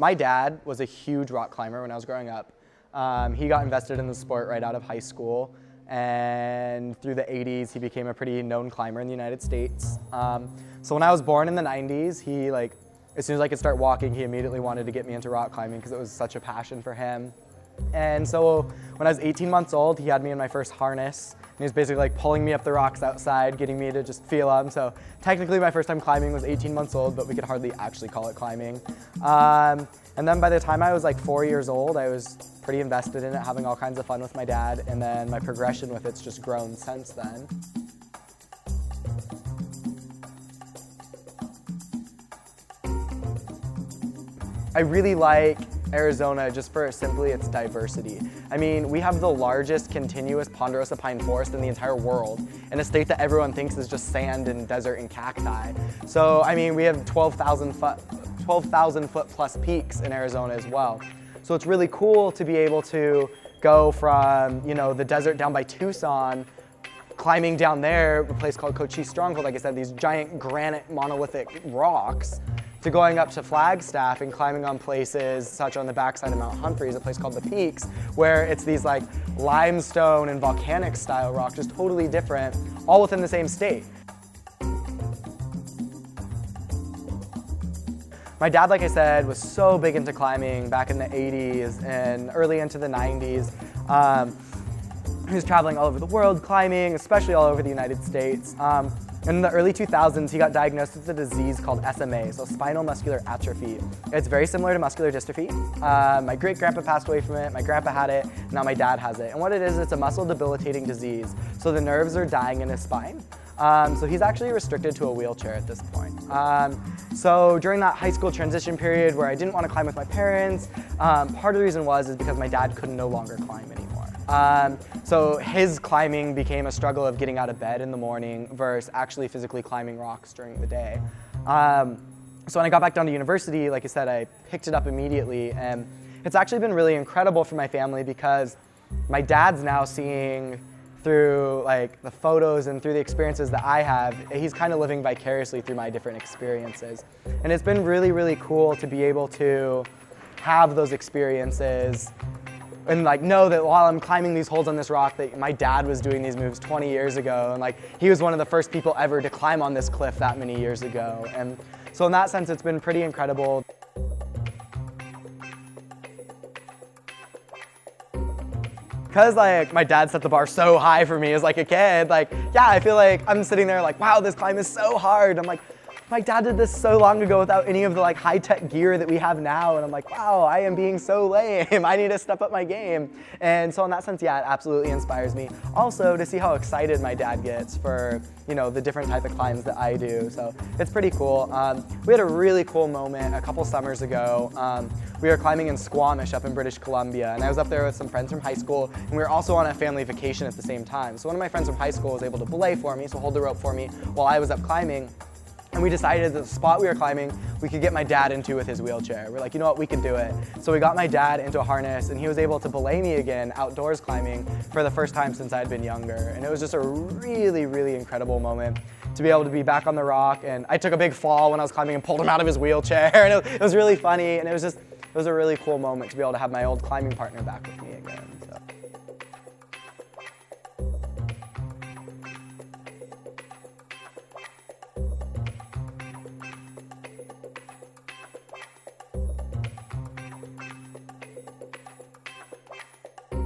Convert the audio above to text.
My dad was a huge rock climber when I was growing up. He got invested in the sport right out of high school, and through the 80s he became a pretty known climber in the United States. So when I was born in the 90s, he as soon as I could start walking, he immediately wanted to get me into rock climbing because it was such a passion for him. And so when I was 18 months old, he had me in my first harness. And he was basically pulling me up the rocks outside, getting me to just feel them. So technically my first time climbing was 18 months old, but we could hardly actually call it climbing. And then by the time I was 4 years old, I was pretty invested in it, having all kinds of fun with my dad. And then my progression with it's just grown since then. I really like Arizona just for simply its diversity. I mean, we have the largest continuous ponderosa pine forest in the entire world, in a state that everyone thinks is just sand and desert and cacti. So, I mean, we have 12,000 foot plus peaks in Arizona as well. So it's really cool to be able to go from, the desert down by Tucson, climbing down there, a place called Cochise Stronghold, like I said, these giant granite monolithic rocks, to going up to Flagstaff and climbing on places such on the backside of Mount Humphreys, a place called the Peaks, where it's these limestone and volcanic style rock, just totally different, all within the same state. My dad, like I said, was so big into climbing back in the 80s and early into the 90s. He was traveling all over the world climbing, especially all over the United States. In the early 2000s, he got diagnosed with a disease called SMA, so spinal muscular atrophy. It's very similar to muscular dystrophy. My great-grandpa passed away from it, my grandpa had it, now my dad has it. And what it is, it's a muscle debilitating disease. So the nerves are dying in his spine. So he's actually restricted to a wheelchair at this point. So during that high school transition period where I didn't want to climb with my parents, part of the reason is because my dad could no longer climb anymore. So his climbing became a struggle of getting out of bed in the morning versus actually physically climbing rocks during the day. So when I got back down to university, like I said, I picked it up immediately, and it's actually been really incredible for my family because my dad's now seeing through the photos and through the experiences that I have, he's kind of living vicariously through my different experiences. And it's been really, really cool to be able to have those experiences and know that while I'm climbing these holes on this rock, that my dad was doing these moves 20 years ago, and he was one of the first people ever to climb on this cliff that many years ago. And so in that sense, it's been pretty incredible. Because my dad set the bar so high for me as a kid, yeah, I feel I'm sitting there wow, this climb is so hard. I'm my dad did this so long ago without any of the high-tech gear that we have now, and I'm wow, I am being so lame. I need to step up my game. And so in that sense, yeah, it absolutely inspires me. Also, to see how excited my dad gets for, the different type of climbs that I do. So it's pretty cool. We had a really cool moment a couple summers ago. We were climbing in Squamish up in British Columbia, and I was up there with some friends from high school, and we were also on a family vacation at the same time. So one of my friends from high school was able to belay for me, so hold the rope for me while I was up climbing. And we decided that the spot we were climbing, we could get my dad into with his wheelchair. We're you know what, we could do it. So we got my dad into a harness, and he was able to belay me again outdoors climbing for the first time since I'd been younger. And it was just a really, really incredible moment to be able to be back on the rock. And I took a big fall when I was climbing and pulled him out of his wheelchair. And it was really funny, and it was a really cool moment to be able to have my old climbing partner back with me again.